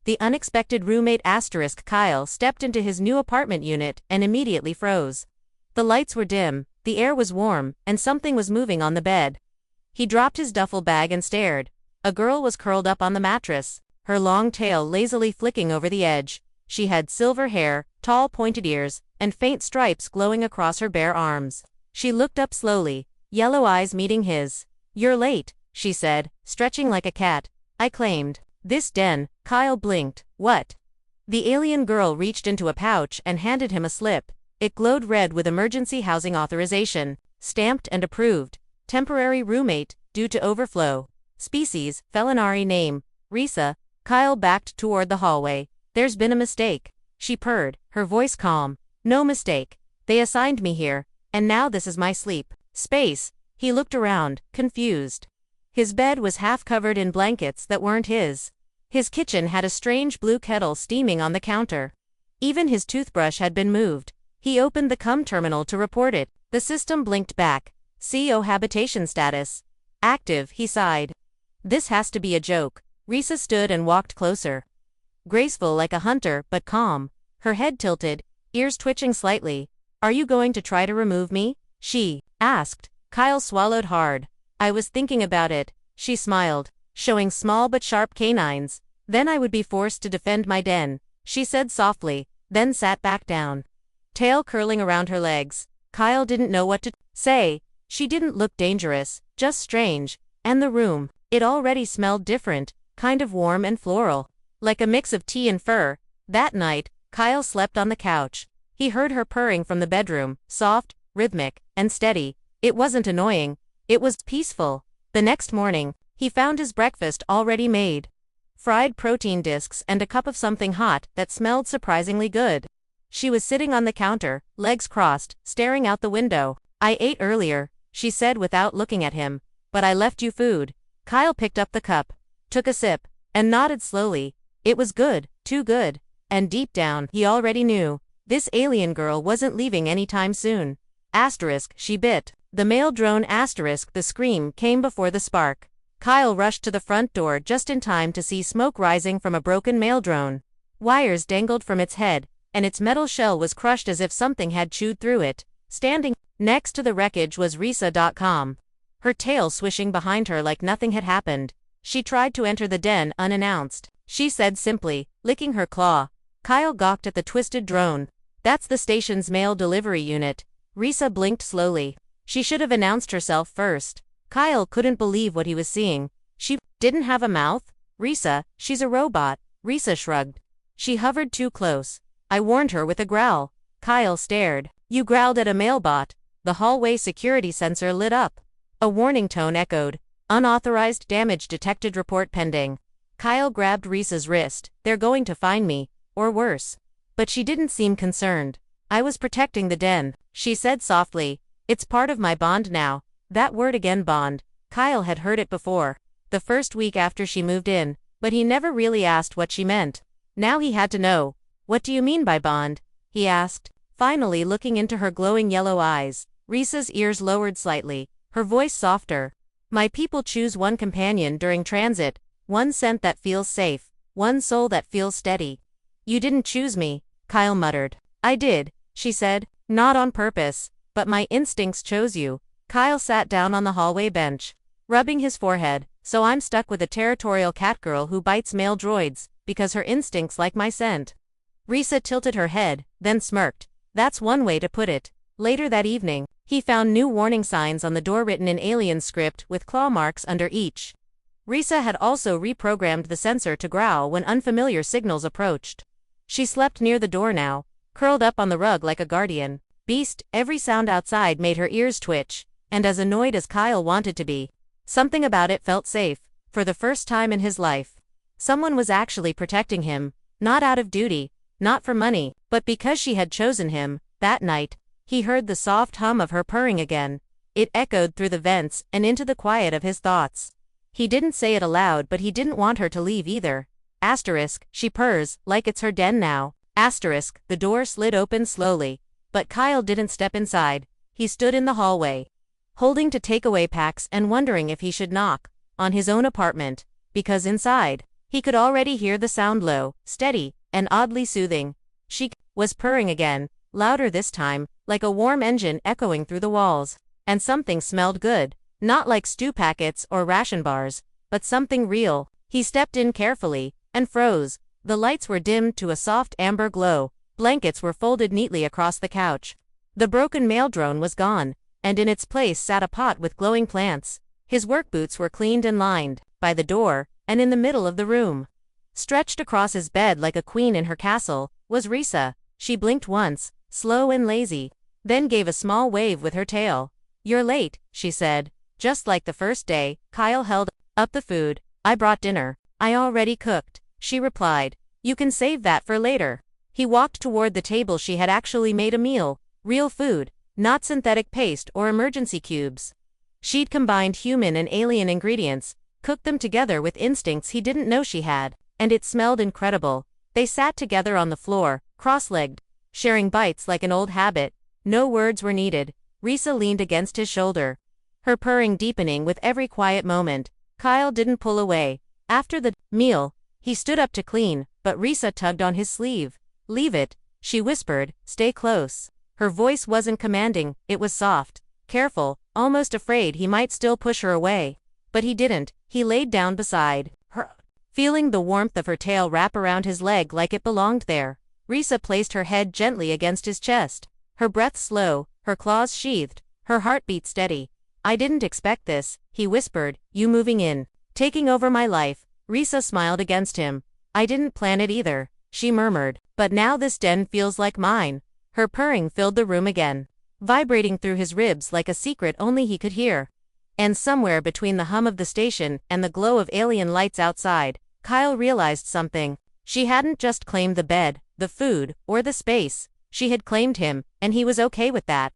The unexpected roommate *. Kyle stepped into his new apartment unit and immediately froze. The lights were dim, the air was warm, and something was moving on the bed. He dropped his duffel bag and stared. A girl was curled up on the mattress, her long tail lazily flicking over the edge. She had silver hair, tall pointed ears, and faint stripes glowing across her bare arms. She looked up slowly, yellow eyes meeting his. "You're late," she said, stretching like a cat. I claimed. "This den," Kyle blinked. "What?" The alien girl reached into a pouch and handed him a slip. It glowed red with emergency housing authorization, stamped and approved. Temporary roommate, due to overflow. Species, feline-like name, Reesa. Kyle backed toward the hallway. "There's been a mistake," she purred, her voice calm. "No mistake. They assigned me here, and now this is my sleep space." He looked around, confused. His bed was half covered in blankets that weren't his. His kitchen had a strange blue kettle steaming on the counter. Even his toothbrush had been moved. He opened the CUM terminal to report it. The system blinked back. "Cohabitation status active," he sighed. "This has to be a joke." Reesa stood and walked closer. Graceful like a hunter, but calm. Her head tilted, ears twitching slightly. "Are you going to try to remove me?" she asked. Kyle swallowed hard. "I was thinking about it," she smiled, showing small but sharp canines. "Then I would be forced to defend my den," she said softly, then sat back down. Tail curling around her legs. Kyle didn't know what to say. She didn't look dangerous, just strange. And the room, it already smelled different, kind of warm and floral, like a mix of tea and fur. That night, Kyle slept on the couch. He heard her purring from the bedroom, soft, rhythmic, and steady. It wasn't annoying. It was peaceful. The next morning, he found his breakfast already made. Fried protein discs and a cup of something hot that smelled surprisingly good. She was sitting on the counter, legs crossed, staring out the window. "I ate earlier," she said without looking at him, "but I left you food." Kyle picked up the cup, took a sip, and nodded slowly. It was good, too good. And deep down, he already knew. This alien girl wasn't leaving anytime soon. She bit. The mail drone *. The scream came before the spark. Kyle rushed to the front door just in time to see smoke rising from a broken mail drone. Wires dangled from its head, and its metal shell was crushed as if something had chewed through it. Standing next to the wreckage was Reesa.com. Her tail swishing behind her like nothing had happened. She tried to enter the den unannounced. She said simply, licking her claw. Kyle gawked at the twisted drone. "That's the station's mail delivery unit." Reesa blinked slowly. She should have announced herself first. Kyle couldn't believe what he was seeing. "She didn't have a mouth?" "Reesa, she's a robot." Reesa shrugged. "She hovered too close. I warned her with a growl." Kyle stared. "You growled at a mailbot?" The hallway security sensor lit up. A warning tone echoed. "Unauthorized damage detected, report pending." Kyle grabbed Reesa's wrist. "They're going to find me. Or worse." But she didn't seem concerned. "I was protecting the den," she said softly. "It's part of my bond now." That word again, bond. Kyle had heard it before. The first week after she moved in, but he never really asked what she meant. Now he had to know. "What do you mean by bond?" he asked, finally looking into her glowing yellow eyes. Reesa's ears lowered slightly, her voice softer. "My people choose one companion during transit, one scent that feels safe, one soul that feels steady." "You didn't choose me," Kyle muttered. "I did," she said, "not on purpose, but my instincts chose you." Kyle sat down on the hallway bench, rubbing his forehead. "So I'm stuck with a territorial catgirl who bites male droids, because her instincts like my scent." Reesa tilted her head, then smirked. "That's one way to put it." Later that evening, he found new warning signs on the door written in alien script with claw marks under each. Reesa had also reprogrammed the sensor to growl when unfamiliar signals approached. She slept near the door now, curled up on the rug like a guardian beast. Every sound outside made her ears twitch, and as annoyed as Kyle wanted to be, something about it felt safe. For the first time in his life, someone was actually protecting him, not out of duty, not for money, but because she had chosen him. That night, he heard the soft hum of her purring again. It echoed through the vents and into the quiet of his thoughts. He didn't say it aloud, but he didn't want her to leave either. She purrs, like it's her den now. The door slid open slowly, but Kyle didn't step inside. He stood in the hallway, holding to takeaway packs and wondering if he should knock on his own apartment, because inside, He could already hear the sound low, steady, and oddly soothing. She was purring again, louder this time, like a warm engine echoing through the walls. And something smelled good. Not like stew packets or ration bars, but something real. He stepped in carefully, and froze. The lights were dimmed to a soft amber glow. Blankets were folded neatly across the couch. The broken mail drone was gone, and in its place sat a pot with glowing plants. His work boots were cleaned and lined. By the door, and in the middle of the room, stretched across his bed like a queen in her castle, was Reesa. She blinked once, slow and lazy, then gave a small wave with her tail. "You're late," she said. Just like the first day, Kyle held up the food. "I brought dinner. I already cooked," she replied. "You can save that for later." He walked toward the table. She had actually made a meal. Real food, not synthetic paste or emergency cubes. She'd combined human and alien ingredients, cooked them together with instincts he didn't know she had, and it smelled incredible. They sat together on the floor, cross-legged, sharing bites like an old habit. No words were needed. Reesa leaned against his shoulder, her purring deepening with every quiet moment. Kyle didn't pull away. After the meal, he stood up to clean, but Reesa tugged on his sleeve. "Leave it," she whispered. "Stay close." Her voice wasn't commanding, it was soft, careful, almost afraid he might still push her away. But he didn't. He laid down beside her, feeling the warmth of her tail wrap around his leg like it belonged there. Reesa placed her head gently against his chest, her breath slow, her claws sheathed, her heartbeat steady. "I didn't expect this," he whispered. "You moving in, taking over my life." Reesa smiled against him. "I didn't plan it either," she murmured. "But now this den feels like mine." Her purring filled the room again, vibrating through his ribs like a secret only he could hear. And somewhere between the hum of the station and the glow of alien lights outside, Kyle realized something. She hadn't just claimed the bed, the food, or the space. She had claimed him, and he was okay with that.